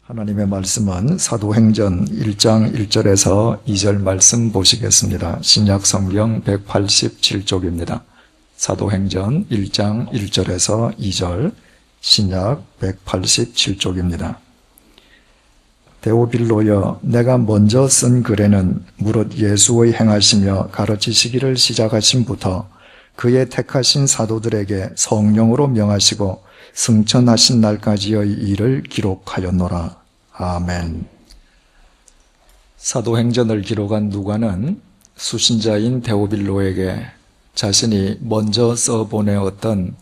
하나님의 말씀은 사도행전 1장 1절에서 2절 말씀 보시겠습니다. 신약 성경 187쪽입니다. 사도행전 1장 1절에서 2절, 신약 187쪽입니다. 데오빌로여, 내가 먼저 쓴 글에는 무릇 예수의 행하시며 가르치시기를 시작하심부터 그의 택하신 사도들에게 성령으로 명하시고 승천하신 날까지의 일을 기록하였노라. 아멘. 사도행전을 기록한 누가는 수신자인 데오빌로에게 자신이 먼저 써보내었던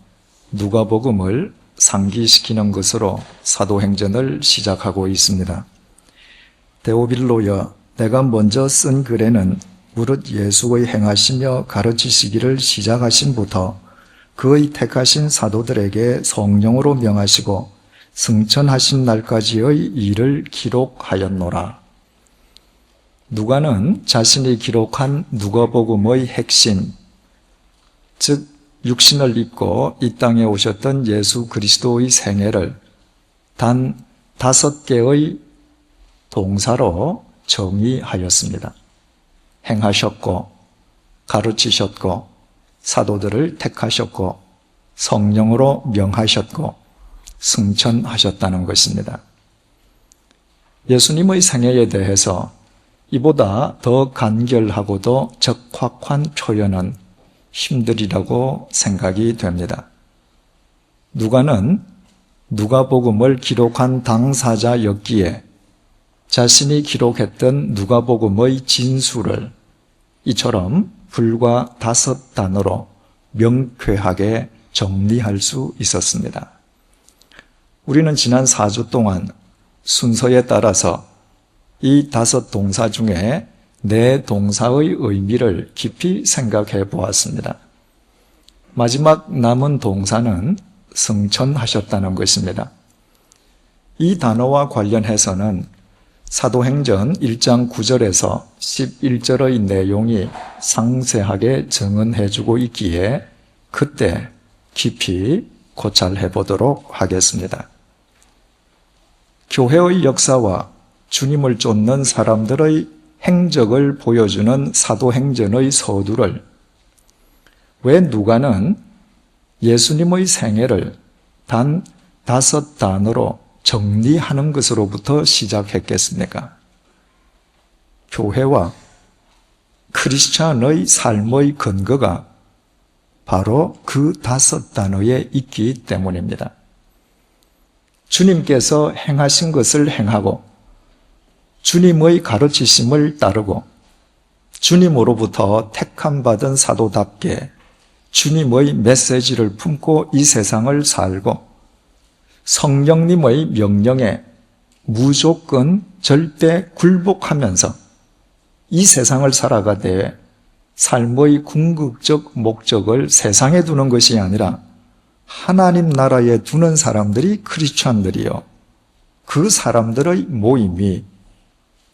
누가복음을 상기시키는 것으로 사도행전을 시작하고 있습니다. 데오빌로여, 내가 먼저 쓴 글에는 무릇 예수의 행하시며 가르치시기를 시작하심부터 그의 택하신 사도들에게 성령으로 명하시고 승천하신 날까지의 일을 기록하였노라. 누가는 자신이 기록한 누가복음의 핵심, 즉 육신을 입고 이 땅에 오셨던 예수 그리스도의 생애를 단 5개의 동사로 정의하였습니다. 행하셨고, 가르치셨고, 사도들을 택하셨고, 성령으로 명하셨고, 승천하셨다는 것입니다. 예수님의 생애에 대해서 이보다 더 간결하고도 적확한 표현은 힘들이라고 생각이 됩니다. 누가는 누가복음을 기록한 당사자였기에 자신이 기록했던 누가복음의 진술을 이처럼 불과 5단어로 명쾌하게 정리할 수 있었습니다. 우리는 지난 4주 동안 순서에 따라서 이 5 동사 중에 4 동사의 의미를 깊이 생각해 보았습니다. 마지막 남은 동사는 승천하셨다는 것입니다. 이 단어와 관련해서는 사도행전 1장 9절에서 11절의 내용이 상세하게 증언해주고 있기에 그때 깊이 고찰해 보도록 하겠습니다. 교회의 역사와 주님을 쫓는 사람들의 행적을 보여주는 사도행전의 서두를 왜 누가는 예수님의 생애를 단 5단어로 정리하는 것으로부터 시작했겠습니까? 교회와 크리스찬의 삶의 근거가 바로 그 5단어에 있기 때문입니다. 주님께서 행하신 것을 행하고 주님의 가르치심을 따르고 주님으로부터 택함받은 사도답게 주님의 메시지를 품고 이 세상을 살고 성령님의 명령에 무조건 절대 굴복하면서 이 세상을 살아가되 삶의 궁극적 목적을 세상에 두는 것이 아니라 하나님 나라에 두는 사람들이 크리스찬들이요. 그 사람들의 모임이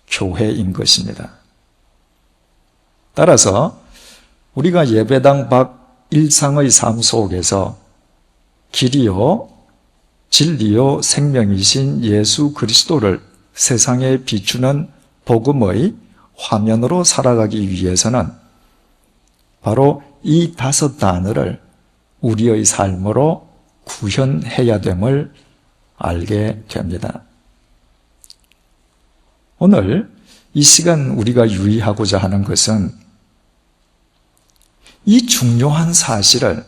교회인 것입니다. 따라서 우리가 예배당 밖 일상의 삶 속에서 길이요, 진리요, 생명이신 예수 그리스도를 세상에 비추는 복음의 화면으로 살아가기 위해서는 바로 이 5단어를 우리의 삶으로 구현해야 됨을 알게 됩니다. 오늘 이 시간 우리가 유의하고자 하는 것은 이 중요한 사실을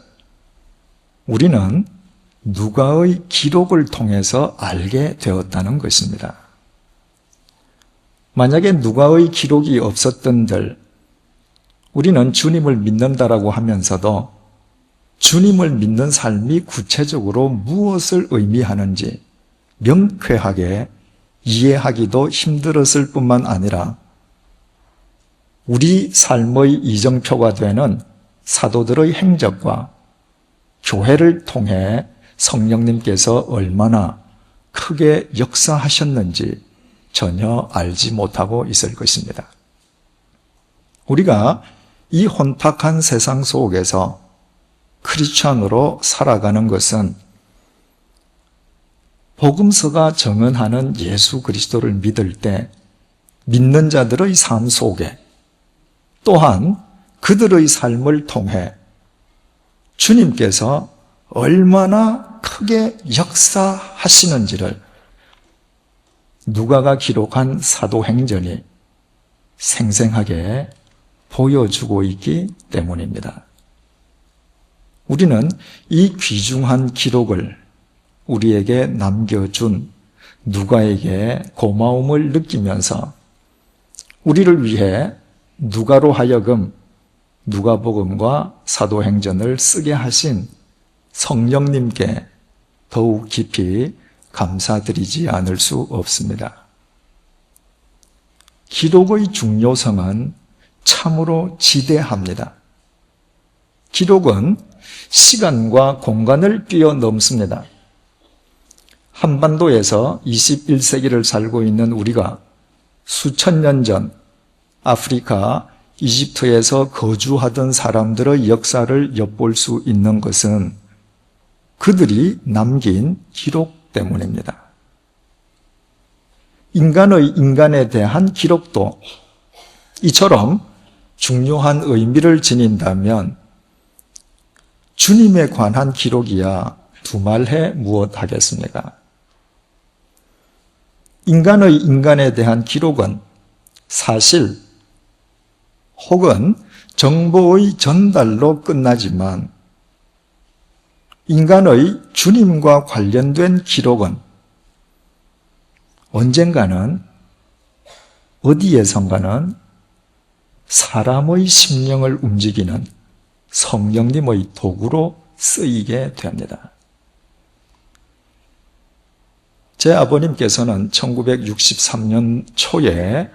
우리는 누가의 기록을 통해서 알게 되었다는 것입니다. 만약에 누가의 기록이 없었던들 우리는 주님을 믿는다라고 하면서도 주님을 믿는 삶이 구체적으로 무엇을 의미하는지 명쾌하게 이해하기도 힘들었을 뿐만 아니라 우리 삶의 이정표가 되는 사도들의 행적과 교회를 통해 성령님께서 얼마나 크게 역사하셨는지 전혀 알지 못하고 있을 것입니다. 우리가 이 혼탁한 세상 속에서 크리스찬으로 살아가는 것은 복음서가 정언하는 예수 그리스도를 믿을 때 믿는 자들의 삶 속에 또한 그들의 삶을 통해 주님께서 얼마나 크게 역사하시는지를 누가가 기록한 사도행전이 생생하게 보여주고 있기 때문입니다. 우리는 이 귀중한 기록을 우리에게 남겨준 누가에게 고마움을 느끼면서 우리를 위해 누가로 하여금 누가복음과 사도행전을 쓰게 하신 성령님께 더욱 깊이 감사드리지 않을 수 없습니다. 기록의 중요성은 참으로 지대합니다. 기록은 시간과 공간을 뛰어넘습니다. 한반도에서 21세기를 살고 있는 우리가 수천 년 전 아프리카, 이집트에서 거주하던 사람들의 역사를 엿볼 수 있는 것은 그들이 남긴 기록 때문입니다. 인간에 대한 기록도 이처럼 중요한 의미를 지닌다면 주님에 관한 기록이야 두말해 무엇하겠습니까? 인간에 대한 기록은 사실 혹은 정보의 전달로 끝나지만 인간의 주님과 관련된 기록은 언젠가는 어디에선가는 사람의 심령을 움직이는 성령님의 도구로 쓰이게 됩니다. 제 아버님께서는 1963년 초에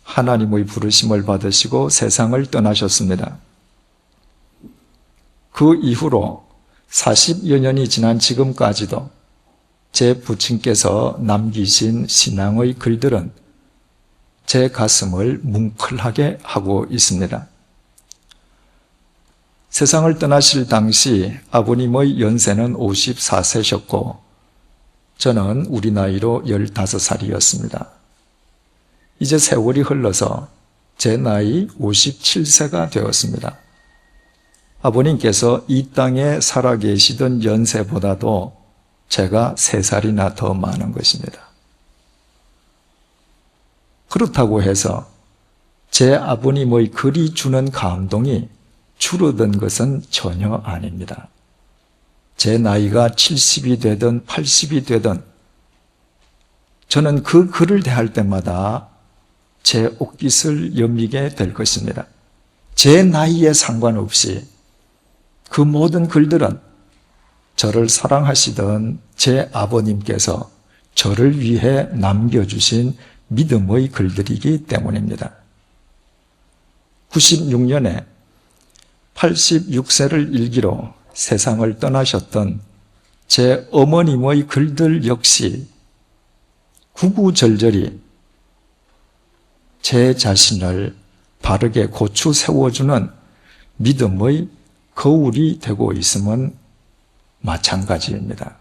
하나님의 부르심을 받으시고 세상을 떠나셨습니다. 그 이후로 40여 년이 지난 지금까지도 제 부친께서 남기신 신앙의 글들은 제 가슴을 뭉클하게 하고 있습니다. 세상을 떠나실 당시 아버님의 연세는 54세셨고 저는 우리 나이로 15살이었습니다. 이제 세월이 흘러서 제 나이 57세가 되었습니다. 아버님께서 이 땅에 살아계시던 연세보다도 제가 3살이나 더 많은 것입니다. 그렇다고 해서 제 아버님의 글이 주는 감동이 줄어든 것은 전혀 아닙니다. 제 나이가 70이 되든 80이 되든 저는 그 글을 대할 때마다 제 옷깃을 여미게 될 것입니다. 제 나이에 상관없이 그 모든 글들은 저를 사랑하시던 제 아버님께서 저를 위해 남겨주신 믿음의 글들이기 때문입니다. 96년에 86세를 일기로 세상을 떠나셨던 제 어머님의 글들 역시 구구절절히 제 자신을 바르게 고쳐 세워주는 믿음의 거울이 되고 있음은 마찬가지입니다.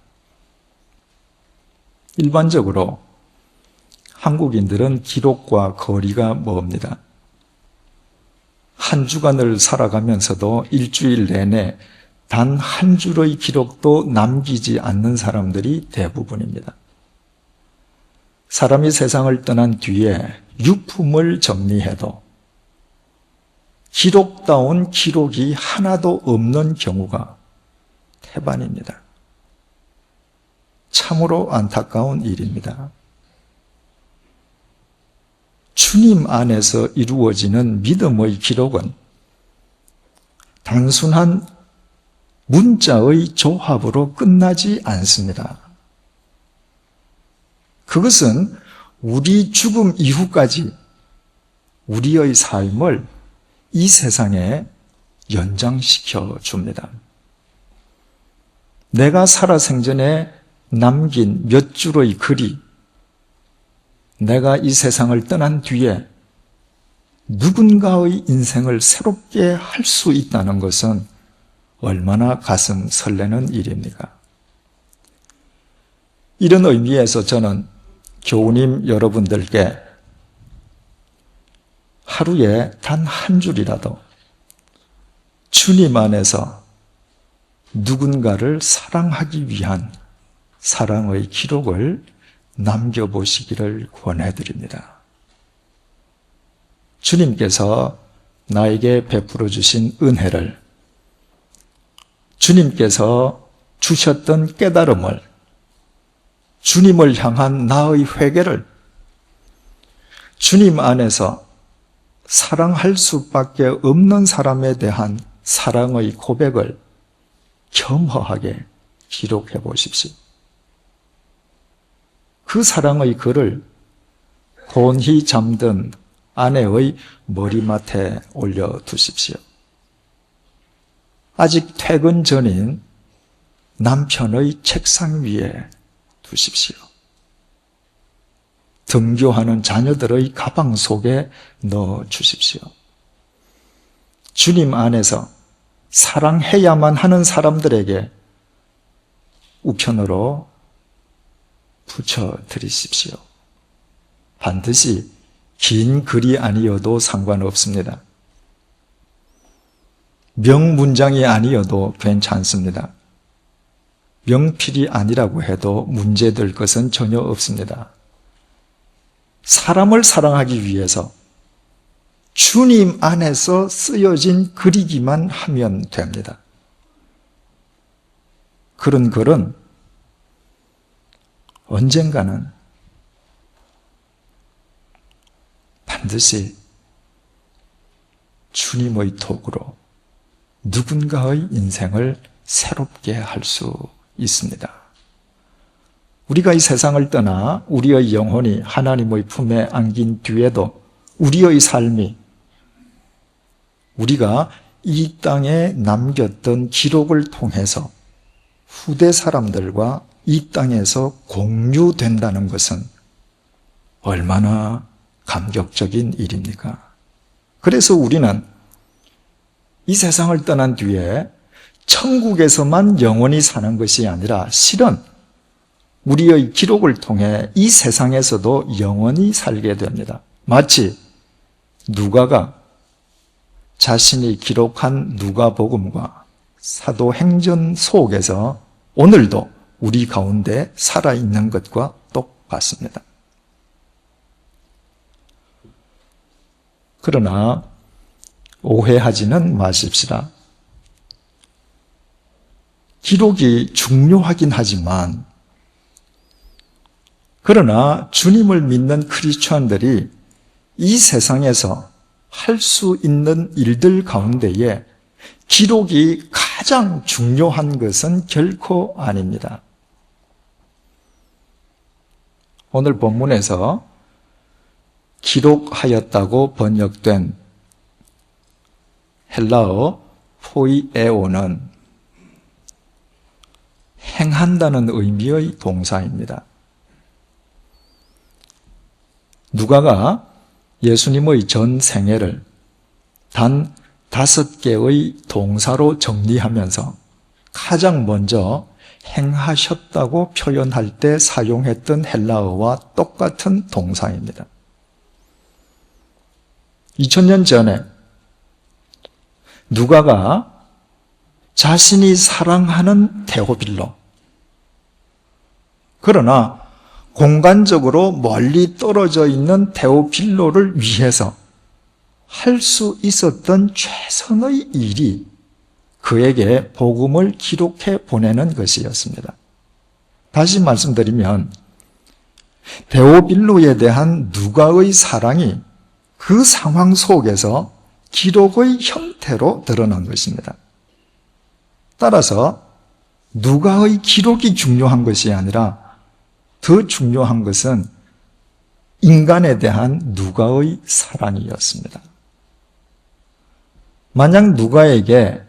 일반적으로 한국인들은 기록과 거리가 멉니다. 한 주간을 살아가면서도 일주일 내내 단 한 줄의 기록도 남기지 않는 사람들이 대부분입니다. 사람이 세상을 떠난 뒤에 유품을 정리해도 기록다운 기록이 하나도 없는 경우가 태반입니다. 참으로 안타까운 일입니다. 주님 안에서 이루어지는 믿음의 기록은 단순한 문자의 조합으로 끝나지 않습니다. 그것은 우리 죽음 이후까지 우리의 삶을 이 세상에 연장시켜 줍니다. 내가 살아생전에 남긴 몇 줄의 글이 내가 이 세상을 떠난 뒤에 누군가의 인생을 새롭게 할 수 있다는 것은 얼마나 가슴 설레는 일입니까? 이런 의미에서 저는 교우님 여러분들께 하루에 단 한 줄이라도 주님 안에서 누군가를 사랑하기 위한 사랑의 기록을 남겨보시기를 권해드립니다. 주님께서 나에게 베풀어 주신 은혜를, 주님께서 주셨던 깨달음을, 주님을 향한 나의 회개를, 주님 안에서 사랑할 수밖에 없는 사람에 대한 사랑의 고백을 겸허하게 기록해 보십시오. 그 사랑의 글을 곤히 잠든 아내의 머리맡에 올려두십시오. 아직 퇴근 전인 남편의 책상 위에 두십시오. 등교하는 자녀들의 가방 속에 넣어주십시오. 주님 안에서 사랑해야만 하는 사람들에게 우편으로 붙여드리십시오. 반드시 긴 글이 아니어도 상관없습니다. 명문장이 아니어도 괜찮습니다. 명필이 아니라고 해도 문제될 것은 전혀 없습니다. 사람을 사랑하기 위해서 주님 안에서 쓰여진 글이기만 하면 됩니다. 그런 글은 언젠가는 반드시 주님의 도구로 누군가의 인생을 새롭게 할 수 있습니다. 우리가 이 세상을 떠나 우리의 영혼이 하나님의 품에 안긴 뒤에도 우리의 삶이 우리가 이 땅에 남겼던 기록을 통해서 후대 사람들과 이 땅에서 공유된다는 것은 얼마나 감격적인 일입니까? 그래서 우리는 이 세상을 떠난 뒤에 천국에서만 영원히 사는 것이 아니라 실은 우리의 기록을 통해 이 세상에서도 영원히 살게 됩니다. 마치 누가가 자신이 기록한 누가복음과 사도행전 속에서 오늘도 우리 가운데 살아있는 것과 똑같습니다. 그러나 오해하지는 마십시다. 기록이 중요하긴 하지만 그러나 주님을 믿는 크리스천들이 이 세상에서 할 수 있는 일들 가운데에 기록이 가장 중요한 것은 결코 아닙니다. 오늘 본문에서 기록하였다고 번역된 헬라어 포이에오는 행한다는 의미의 동사입니다. 누가가 예수님의 전 생애를 단 5개의 동사로 정리하면서 가장 먼저 행하셨다고 표현할 때 사용했던 헬라어와 똑같은 동사입니다. 2000년 전에 누가가 자신이 사랑하는 데오빌로, 그러나 공간적으로 멀리 떨어져 있는 데오빌로를 위해서 할 수 있었던 최선의 일이 그에게 복음을 기록해 보내는 것이었습니다. 다시 말씀드리면 데오빌로에 대한 누가의 사랑이 그 상황 속에서 기록의 형태로 드러난 것입니다. 따라서 누가의 기록이 중요한 것이 아니라 더 중요한 것은 인간에 대한 누가의 사랑이었습니다. 만약 누가에게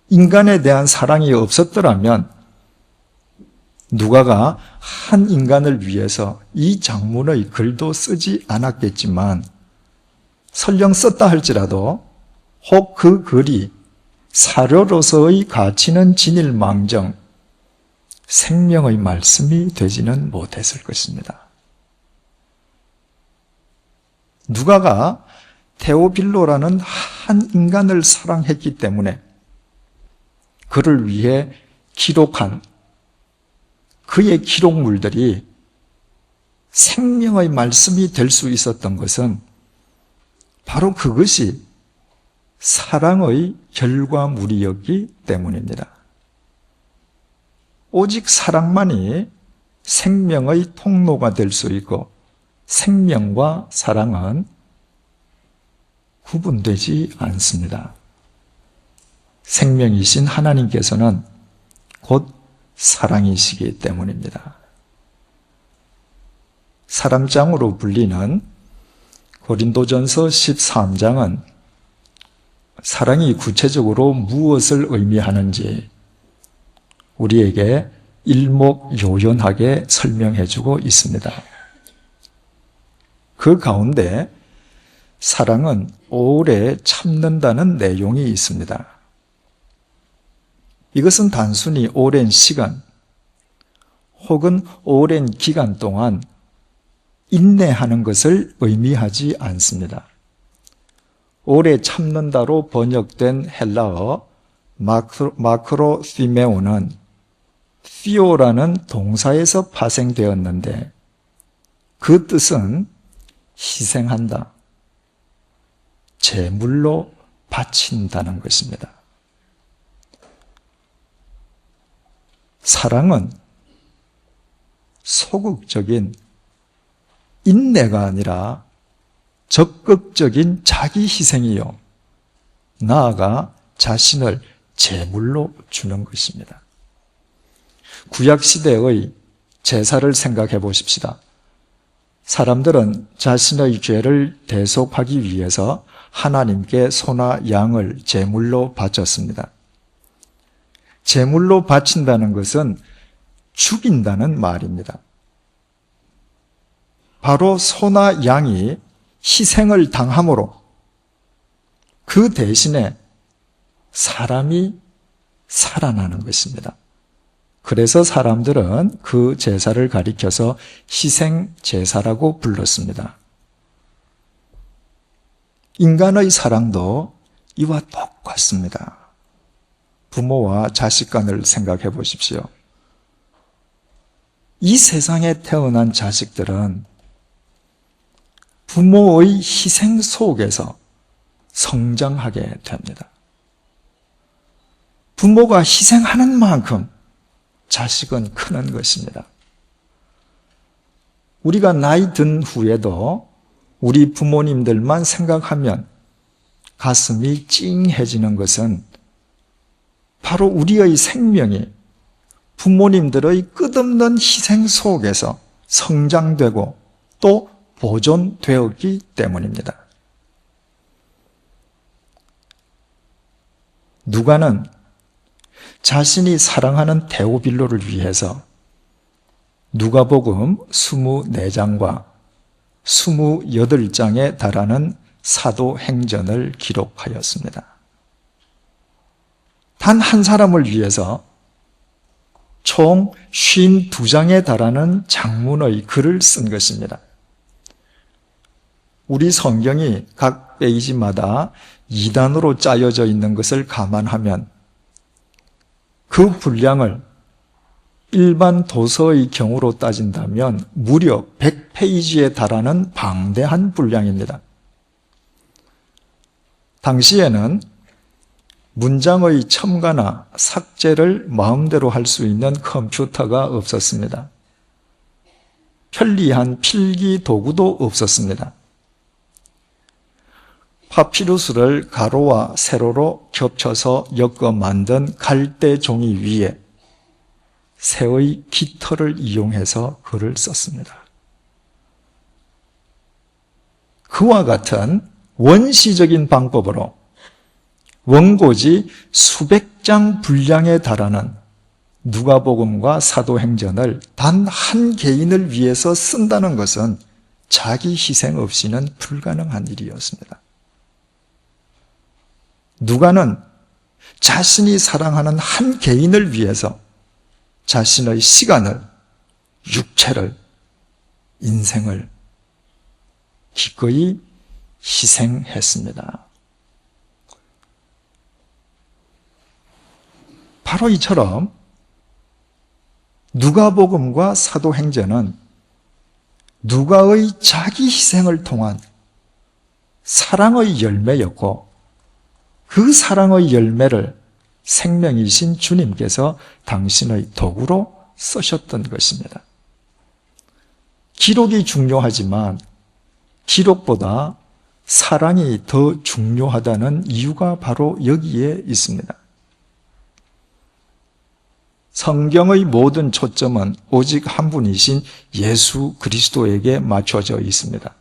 인간에 대한 사랑이 없었더라면 누가가 한 인간을 위해서 이 장문의 글도 쓰지 않았겠지만 설령 썼다 할지라도 혹 그 글이 사료로서의 가치는 지닐망정 생명의 말씀이 되지는 못했을 것입니다. 누가가 테오빌로라는 한 인간을 사랑했기 때문에 그를 위해 기록한 그의 기록물들이 생명의 말씀이 될 수 있었던 것은 바로 그것이 사랑의 결과물이었기 때문입니다. 오직 사랑만이 생명의 통로가 될 수 있고 생명과 사랑은 구분되지 않습니다. 생명이신 하나님께서는 곧 사랑이시기 때문입니다. 사랑장으로 불리는 고린도전서 13장은 사랑이 구체적으로 무엇을 의미하는지 우리에게 일목요연하게 설명해주고 있습니다. 그 가운데 사랑은 오래 참는다는 내용이 있습니다. 이것은 단순히 오랜 시간 혹은 오랜 기간 동안 인내하는 것을 의미하지 않습니다. 오래 참는다로 번역된 헬라어 마크로시메오는 피오라는 동사에서 파생되었는데 그 뜻은 희생한다, 제물로 바친다는 것입니다. 사랑은 소극적인 인내가 아니라 적극적인 자기 희생이요, 나아가 자신을 제물로 주는 것입니다. 구약시대의 제사를 생각해 보십시다. 사람들은 자신의 죄를 대속하기 위해서 하나님께 소나 양을 제물로 바쳤습니다. 제물로 바친다는 것은 죽인다는 말입니다. 바로 소나 양이 희생을 당함으로 그 대신에 사람이 살아나는 것입니다. 그래서 사람들은 그 제사를 가리켜서 희생제사라고 불렀습니다. 인간의 사랑도 이와 똑같습니다. 부모와 자식 간을 생각해 보십시오. 이 세상에 태어난 자식들은 부모의 희생 속에서 성장하게 됩니다. 부모가 희생하는 만큼 자식은 크는 것입니다. 우리가 나이 든 후에도 우리 부모님들만 생각하면 가슴이 찡해지는 것은 바로 우리의 생명이 부모님들의 끝없는 희생 속에서 성장되고 또 보존되었기 때문입니다. 누가는 자신이 사랑하는 데오빌로를 위해서 누가복음 24장과 28장에 달하는 사도행전을 기록하였습니다. 단 한 사람을 위해서 총 52장에 달하는 장문의 글을 쓴 것입니다. 우리 성경이 각 페이지마다 2단으로 짜여져 있는 것을 감안하면 그 분량을 일반 도서의 경우로 따진다면 무려 100페이지에 달하는 방대한 분량입니다. 당시에는 문장의 첨가나 삭제를 마음대로 할 수 있는 컴퓨터가 없었습니다. 편리한 필기 도구도 없었습니다. 파피루스를 가로와 세로로 겹쳐서 엮어 만든 갈대 종이 위에 새의 깃털을 이용해서 글을 썼습니다. 그와 같은 원시적인 방법으로 원고지 수백 장 분량에 달하는 누가복음과 사도행전을 단 한 개인을 위해서 쓴다는 것은 자기 희생 없이는 불가능한 일이었습니다. 누가는 자신이 사랑하는 한 개인을 위해서 자신의 시간을, 육체를, 인생을 기꺼이 희생했습니다. 바로 이처럼 누가복음과 사도행전은 누가의 자기 희생을 통한 사랑의 열매였고, 그 사랑의 열매를 생명이신 주님께서 당신의 도구로 쓰셨던 것입니다. 기록이 중요하지만 기록보다 사랑이 더 중요하다는 이유가 바로 여기에 있습니다. 성경의 모든 초점은 오직 한 분이신 예수 그리스도에게 맞춰져 있습니다.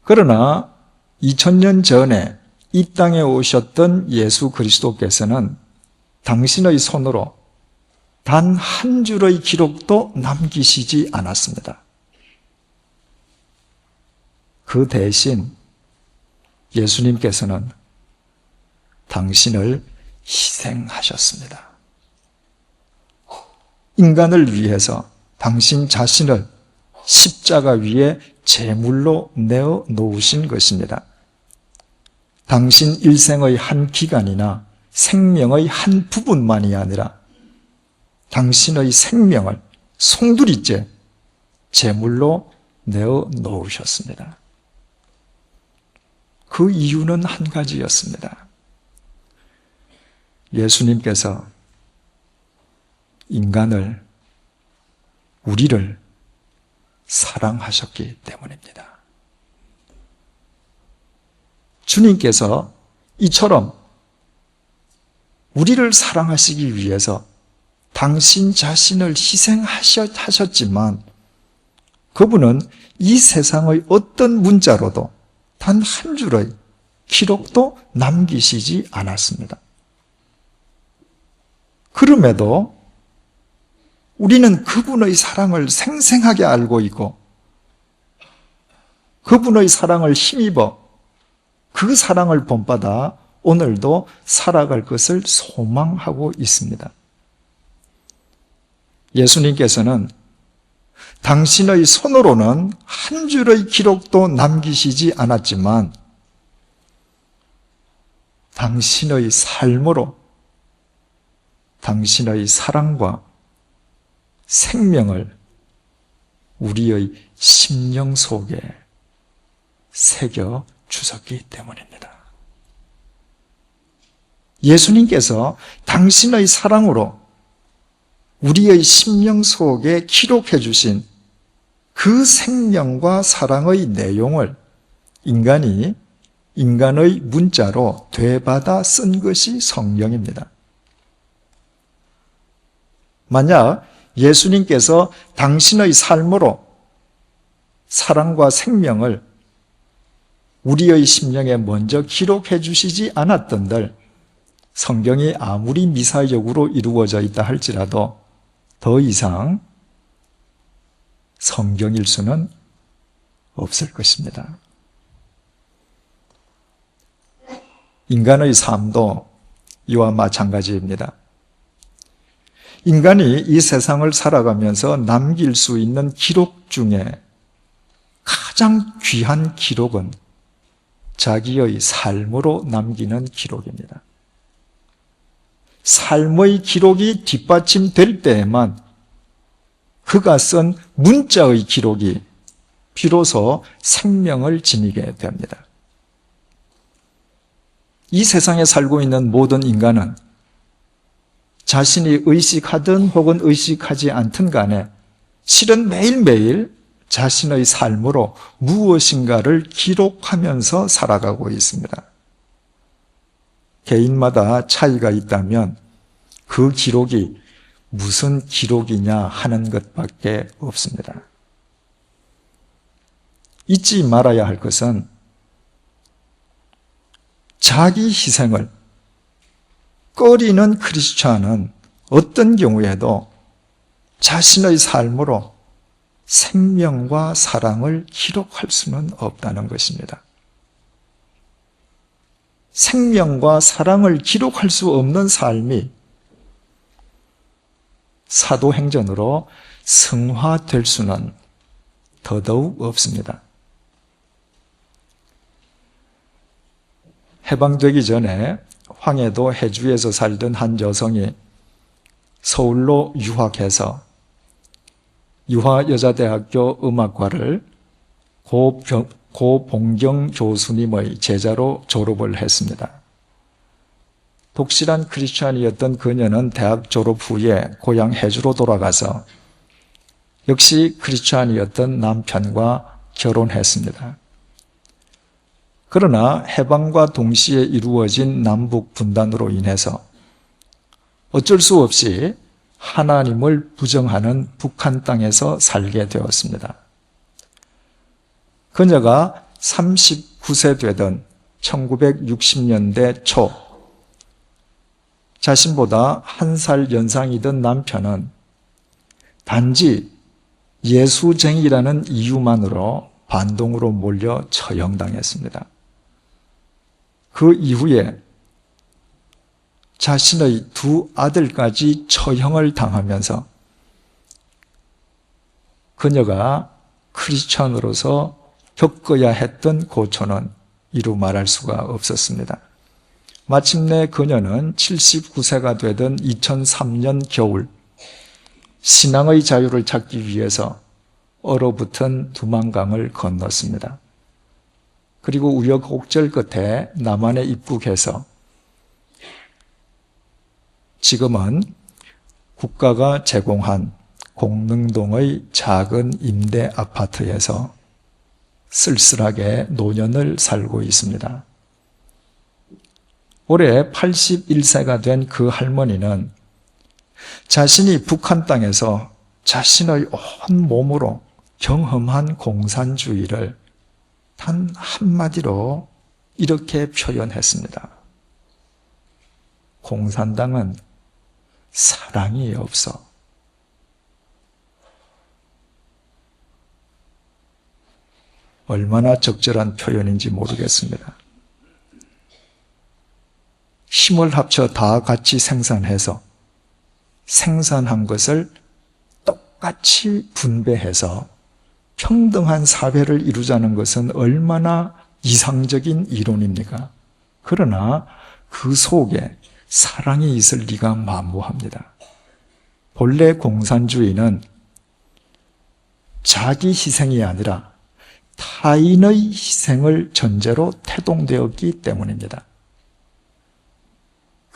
그러나 2000년 전에 이 땅에 오셨던 예수 그리스도께서는 당신의 손으로 단 한 줄의 기록도 남기시지 않았습니다. 그 대신 예수님께서는 당신을 희생하셨습니다. 인간을 위해서 당신 자신을 십자가 위에 제물로 내어 놓으신 것입니다. 당신 일생의 한 기간이나 생명의 한 부분만이 아니라 당신의 생명을 송두리째 제물로 내어 놓으셨습니다. 그 이유는 한 가지였습니다. 예수님께서 인간을, 우리를 사랑하셨기 때문입니다. 주님께서 이처럼 우리를 사랑하시기 위해서 당신 자신을 희생하셨지만 그분은 이 세상의 어떤 문자로도 단 한 줄의 기록도 남기시지 않았습니다. 그럼에도 우리는 그분의 사랑을 생생하게 알고 있고 그분의 사랑을 힘입어 그 사랑을 본받아 오늘도 살아갈 것을 소망하고 있습니다. 예수님께서는 당신의 손으로는 한 줄의 기록도 남기시지 않았지만 당신의 삶으로 당신의 사랑과 생명을 우리의 심령 속에 새겨 주셨기 때문입니다. 예수님께서 당신의 사랑으로 우리의 심령 속에 기록해 주신 그 생명과 사랑의 내용을 인간이 인간의 문자로 되받아 쓴 것이 성경입니다. 만약 예수님께서 당신의 삶으로 사랑과 생명을 우리의 심령에 먼저 기록해 주시지 않았던들 성경이 아무리 미사역으로 이루어져 있다 할지라도 더 이상 성경일 수는 없을 것입니다. 인간의 삶도 이와 마찬가지입니다. 인간이 이 세상을 살아가면서 남길 수 있는 기록 중에 가장 귀한 기록은 자기의 삶으로 남기는 기록입니다. 삶의 기록이 뒷받침될 때에만 그가 쓴 문자의 기록이 비로소 생명을 지니게 됩니다. 이 세상에 살고 있는 모든 인간은 자신이 의식하든 혹은 의식하지 않든 간에 실은 매일매일 자신의 삶으로 무엇인가를 기록하면서 살아가고 있습니다. 개인마다 차이가 있다면 그 기록이 무슨 기록이냐 하는 것밖에 없습니다. 잊지 말아야 할 것은 자기 희생을 꺼리는 크리스찬은 어떤 경우에도 자신의 삶으로 생명과 사랑을 기록할 수는 없다는 것입니다. 생명과 사랑을 기록할 수 없는 삶이 사도행전으로 성화될 수는 더더욱 없습니다. 해방되기 전에 황해도 해주에서 살던 한 여성이 서울로 유학해서 유화여자대학교 음악과를 고봉경 교수님의 제자로 졸업을 했습니다. 독실한 크리스찬이었던 그녀는 대학 졸업 후에 고향 해주로 돌아가서 역시 크리스찬이었던 남편과 결혼했습니다. 그러나 해방과 동시에 이루어진 남북 분단으로 인해서 어쩔 수 없이 하나님을 부정하는 북한 땅에서 살게 되었습니다. 그녀가 39세 되던 1960년대 초 자신보다 1살 연상이던 남편은 단지 예수쟁이라는 이유만으로 반동으로 몰려 처형당했습니다. 그 이후에 자신의 두 아들까지 처형을 당하면서 그녀가 크리스천으로서 겪어야 했던 고초는 이루 말할 수가 없었습니다. 마침내 그녀는 79세가 되던 2003년 겨울 신앙의 자유를 찾기 위해서 얼어붙은 두만강을 건넜습니다. 그리고 우여곡절 끝에 남한에 입국해서 지금은 국가가 제공한 공릉동의 작은 임대 아파트에서 쓸쓸하게 노년을 살고 있습니다. 올해 81세가 된 그 할머니는 자신이 북한 땅에서 자신의 온 몸으로 경험한 공산주의를 단 한마디로 이렇게 표현했습니다. 공산당은 사랑이 없어. 얼마나 적절한 표현인지 모르겠습니다. 힘을 합쳐 다 같이 생산해서 생산한 것을 똑같이 분배해서 평등한 사회를 이루자는 것은 얼마나 이상적인 이론입니까? 그러나 그 속에 사랑이 있을 리가 만무합니다. 본래 공산주의는 자기 희생이 아니라 타인의 희생을 전제로 태동되었기 때문입니다.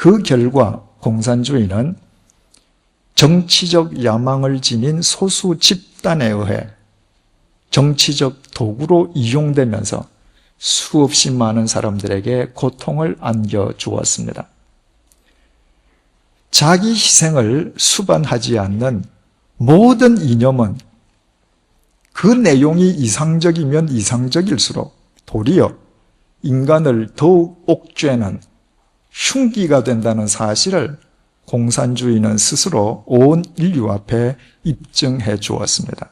그 결과 공산주의는 정치적 야망을 지닌 소수 집단에 의해 정치적 도구로 이용되면서 수없이 많은 사람들에게 고통을 안겨주었습니다. 자기 희생을 수반하지 않는 모든 이념은 그 내용이 이상적이면 이상적일수록 도리어 인간을 더욱 옥죄는 흉기가 된다는 사실을 공산주의는 스스로 온 인류 앞에 입증해 주었습니다.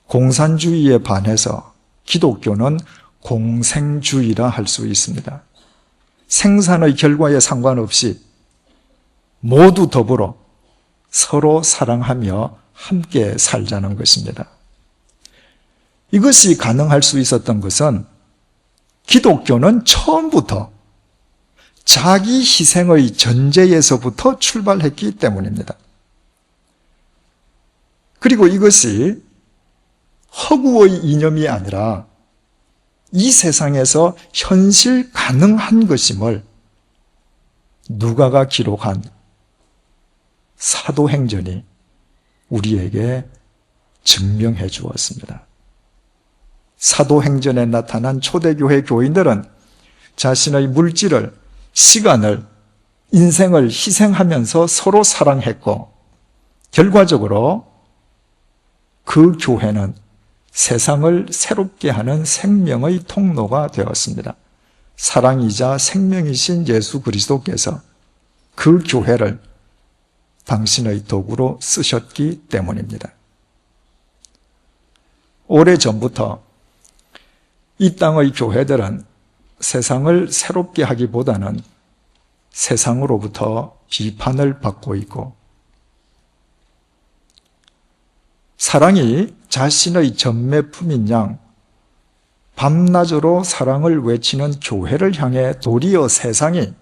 공산주의에 반해서 기독교는 공생주의라 할 수 있습니다. 생산의 결과에 상관없이 모두 더불어 서로 사랑하며 함께 살자는 것입니다. 이것이 가능할 수 있었던 것은 기독교는 처음부터 자기 희생의 전제에서부터 출발했기 때문입니다. 그리고 이것이 허구의 이념이 아니라 이 세상에서 현실 가능한 것임을 누가가 기록한 사도행전이 우리에게 증명해 주었습니다. 사도행전에 나타난 초대교회 교인들은 자신의 물질을, 시간을, 인생을 희생하면서 서로 사랑했고 결과적으로 그 교회는 세상을 새롭게 하는 생명의 통로가 되었습니다. 사랑이자 생명이신 예수 그리스도께서 그 교회를 당신의 도구로 쓰셨기 때문입니다. 오래전부터 이 땅의 교회들은 세상을 새롭게 하기보다는 세상으로부터 비판을 받고 있고 사랑이 자신의 전매품인 양 밤낮으로 사랑을 외치는 교회를 향해 도리어 세상이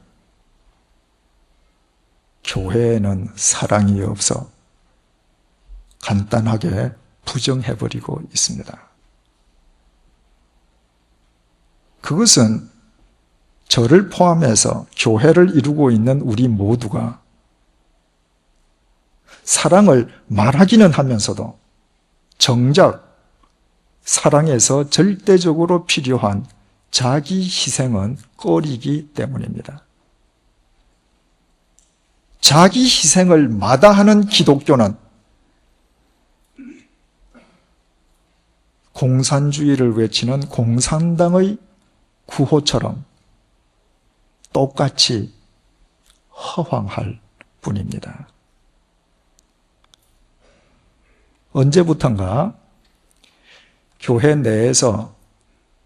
교회에는 사랑이 없어 간단하게 부정해버리고 있습니다. 그것은 저를 포함해서 교회를 이루고 있는 우리 모두가 사랑을 말하기는 하면서도 정작 사랑에서 절대적으로 필요한 자기 희생은 꺼리기 때문입니다. 자기 희생을 마다하는 기독교는 공산주의를 외치는 공산당의 구호처럼 똑같이 허황할 뿐입니다. 언제부턴가 교회 내에서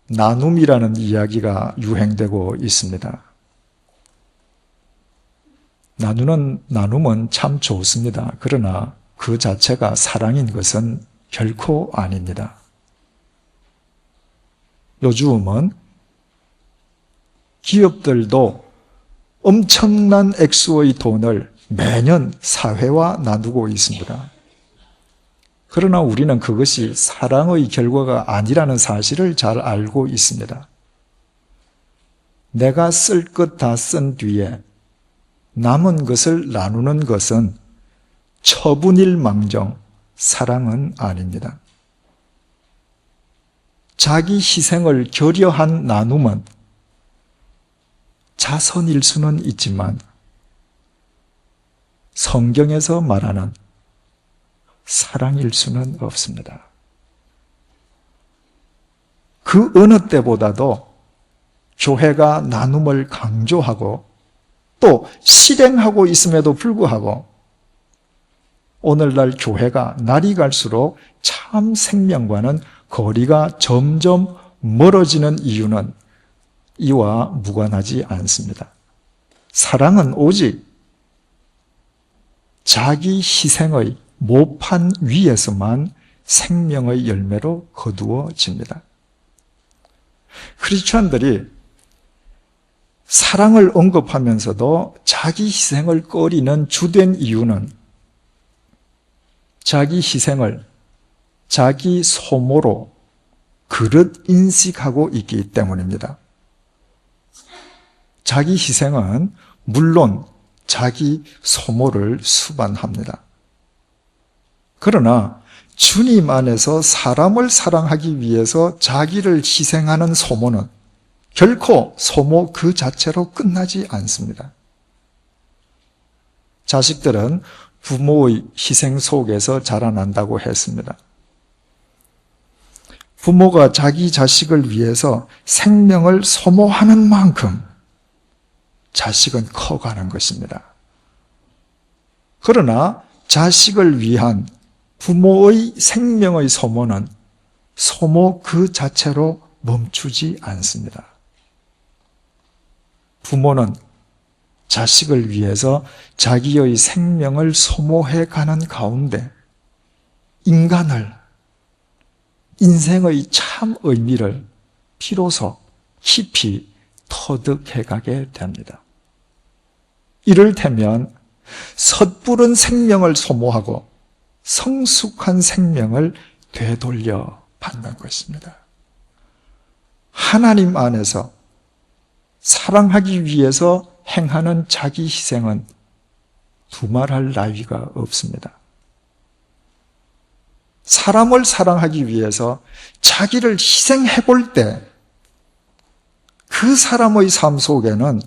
나눔이라는 이야기가 유행되고 있습니다. 나눔은 참 좋습니다. 그러나 그 자체가 사랑인 것은 결코 아닙니다. 요즘은 기업들도 엄청난 액수의 돈을 매년 사회와 나누고 있습니다. 그러나 우리는 그것이 사랑의 결과가 아니라는 사실을 잘 알고 있습니다. 내가 쓸 것 다 쓴 뒤에 남은 것을 나누는 것은 처분일망정 사랑은 아닙니다. 자기 희생을 결여한 나눔은 자선일 수는 있지만 성경에서 말하는 사랑일 수는 없습니다. 그 어느 때보다도 교회가 나눔을 강조하고 또 실행하고 있음에도 불구하고 오늘날 교회가 날이 갈수록 참 생명과는 거리가 점점 멀어지는 이유는 이와 무관하지 않습니다. 사랑은 오직 자기 희생의 모판 위에서만 생명의 열매로 거두어집니다. 크리스천들이 사랑을 언급하면서도 자기 희생을 꺼리는 주된 이유는 자기 희생을 자기 소모로 그릇 인식하고 있기 때문입니다. 자기 희생은 물론 자기 소모를 수반합니다. 그러나 주님 안에서 사람을 사랑하기 위해서 자기를 희생하는 소모는 결코 소모 그 자체로 끝나지 않습니다. 자식들은 부모의 희생 속에서 자라난다고 했습니다. 부모가 자기 자식을 위해서 생명을 소모하는 만큼 자식은 커가는 것입니다. 그러나 자식을 위한 부모의 생명의 소모는 소모 그 자체로 멈추지 않습니다. 부모는 자식을 위해서 자기의 생명을 소모해 가는 가운데 인생의 참 의미를 비로소 깊이 터득해 가게 됩니다. 이를테면 섣부른 생명을 소모하고 성숙한 생명을 되돌려 받는 것입니다. 하나님 안에서 사랑하기 위해서 행하는 자기 희생은 두말할 나위가 없습니다. 사람을 사랑하기 위해서 자기를 희생해 볼 때 그 사람의 삶 속에는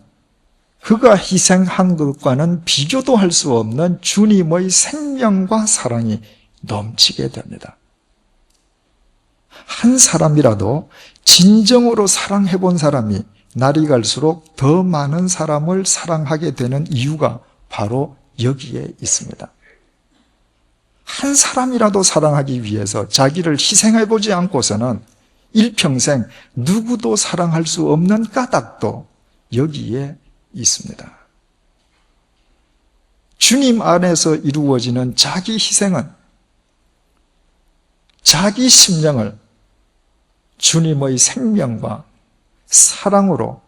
그가 희생한 것과는 비교도 할 수 없는 주님의 생명과 사랑이 넘치게 됩니다. 한 사람이라도 진정으로 사랑해 본 사람이 날이 갈수록 더 많은 사람을 사랑하게 되는 이유가 바로 여기에 있습니다. 한 사람이라도 사랑하기 위해서 자기를 희생해 보지 않고서는 일평생 누구도 사랑할 수 없는 까닭도 여기에 있습니다. 주님 안에서 이루어지는 자기 희생은 자기 심령을 주님의 생명과 사랑으로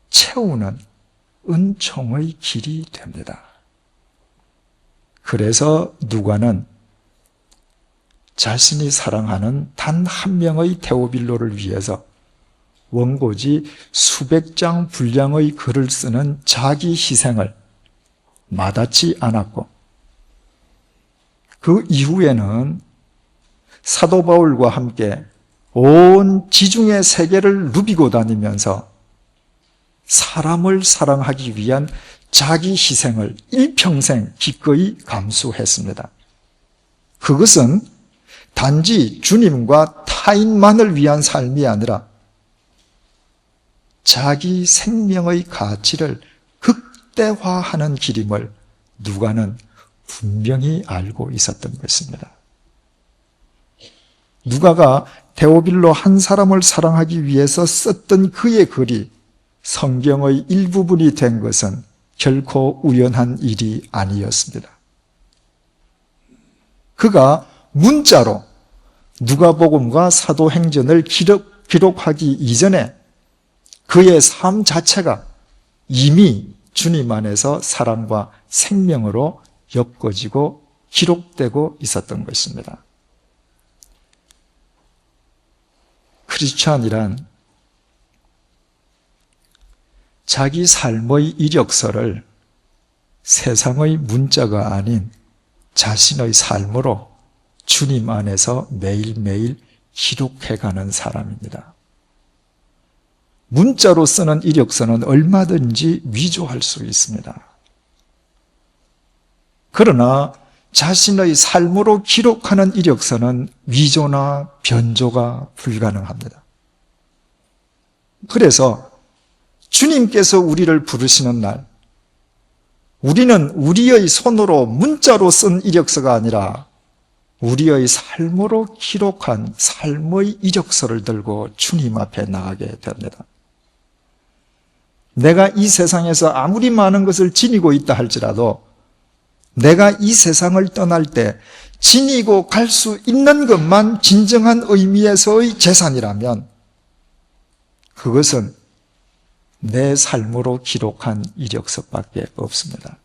채우는 은총의 길이 됩니다. 그래서 누가는 자신이 사랑하는 단 한 명의 데오빌로를 위해서 원고지 수백 장 분량의 글을 쓰는 자기 희생을 마다치 않았고, 그 이후에는 사도 바울과 함께 온 지중해 세계를 누비고 다니면서 사람을 사랑하기 위한 자기 희생을 일평생 기꺼이 감수했습니다. 그것은 단지 주님과 타인만을 위한 삶이 아니라 자기 생명의 가치를 극대화하는 길임을 누가는 분명히 알고 있었던 것입니다. 누가가 데오빌로 한 사람을 사랑하기 위해서 썼던 그의 글이 성경의 일부분이 된 것은 결코 우연한 일이 아니었습니다. 그가 문자로 누가복음과 사도행전을 기록하기 이전에 그의 삶 자체가 이미 주님 안에서 사랑과 생명으로 엮어지고 기록되고 있었던 것입니다. 크리스찬이란 자기 삶의 이력서를 세상의 문자가 아닌 자신의 삶으로 주님 안에서 매일매일 기록해가는 사람입니다. 문자로 쓰는 이력서는 얼마든지 위조할 수 있습니다. 그러나 자신의 삶으로 기록하는 이력서는 위조나 변조가 불가능합니다. 그래서 주님께서 우리를 부르시는 날, 우리는 우리의 손으로 문자로 쓴 이력서가 아니라 우리의 삶으로 기록한 삶의 이력서를 들고 주님 앞에 나가게 됩니다. 내가 이 세상에서 아무리 많은 것을 지니고 있다 할지라도 내가 이 세상을 떠날 때 지니고 갈 수 있는 것만 진정한 의미에서의 재산이라면 그것은 내 삶으로 기록한 이력서밖에 없습니다.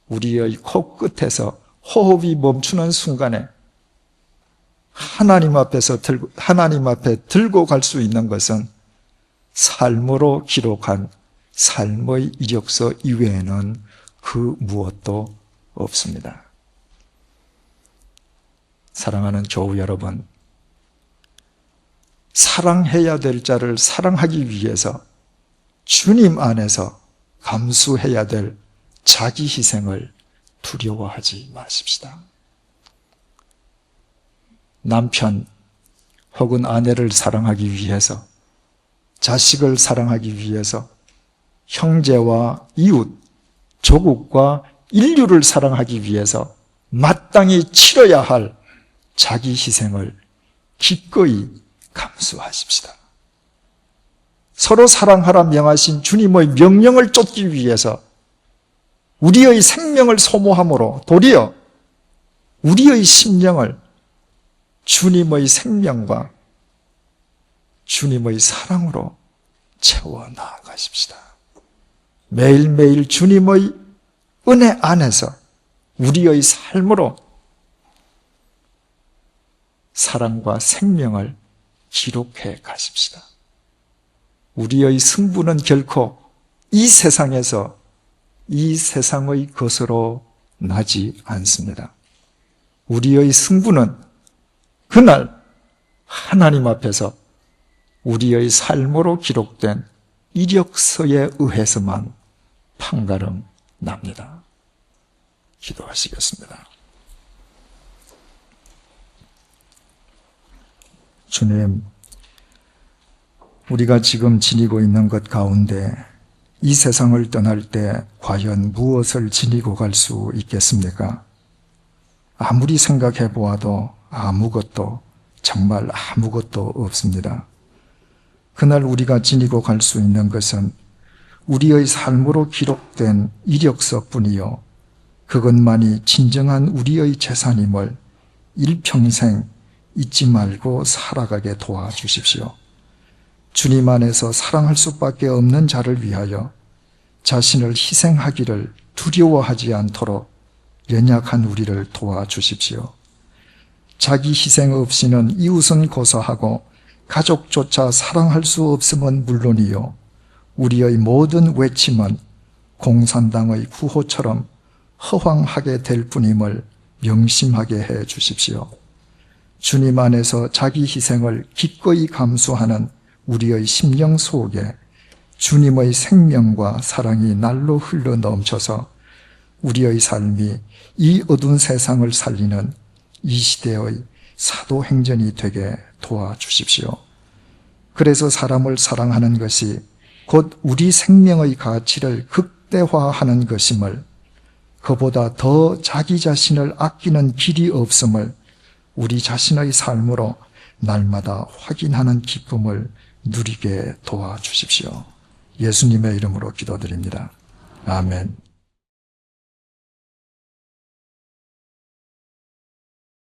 우리의 코끝에서 호흡이 멈추는 순간에 하나님 앞에 들고 갈 수 있는 것은 삶으로 기록한 삶의 이력서 이외에는 그 무엇도 없습니다. 사랑하는 교우 여러분, 사랑해야 될 자를 사랑하기 위해서 주님 안에서 감수해야 될 자기 희생을 두려워하지 마십시다. 남편 혹은 아내를 사랑하기 위해서, 자식을 사랑하기 위해서, 형제와 이웃, 조국과 인류를 사랑하기 위해서 마땅히 치러야 할 자기 희생을 기꺼이 감수하십시다. 서로 사랑하라 명하신 주님의 명령을 쫓기 위해서 우리의 생명을 소모함으로 도리어 우리의 심령을 주님의 생명과 주님의 사랑으로 채워 나아가십시다. 매일매일 주님의 은혜 안에서 우리의 삶으로 사랑과 생명을 기록해 가십시다. 우리의 승부는 결코 이 세상에서 이 세상의 것으로 나지 않습니다. 우리의 승부는 그날 하나님 앞에서 우리의 삶으로 기록된 이력서에 의해서만 판가름 납니다. 기도하시겠습니다. 주님, 우리가 지금 지니고 있는 것 가운데 이 세상을 떠날 때 과연 무엇을 지니고 갈 수 있겠습니까? 아무리 생각해 보아도 아무것도, 정말 아무것도 없습니다. 그날 우리가 지니고 갈 수 있는 것은 우리의 삶으로 기록된 이력서뿐이요, 그것만이 진정한 우리의 재산임을 일평생 잊지 말고 살아가게 도와주십시오. 주님 안에서 사랑할 수밖에 없는 자를 위하여 자신을 희생하기를 두려워하지 않도록 연약한 우리를 도와주십시오. 자기 희생 없이는 이웃은 고사하고 가족조차 사랑할 수 없음은 물론이요, 우리의 모든 외침은 공산당의 구호처럼 허황하게 될 뿐임을 명심하게 해 주십시오. 주님 안에서 자기 희생을 기꺼이 감수하는 우리의 심령 속에 주님의 생명과 사랑이 날로 흘러 넘쳐서 우리의 삶이 이 어두운 세상을 살리는 이 시대의 사도행전이 되게 도와주십시오. 그래서 사람을 사랑하는 것이 곧 우리 생명의 가치를 극대화하는 것임을, 그보다 더 자기 자신을 아끼는 길이 없음을 우리 자신의 삶으로 날마다 확인하는 기쁨을 누리게 도와주십시오. 예수님의 이름으로 기도드립니다. 아멘.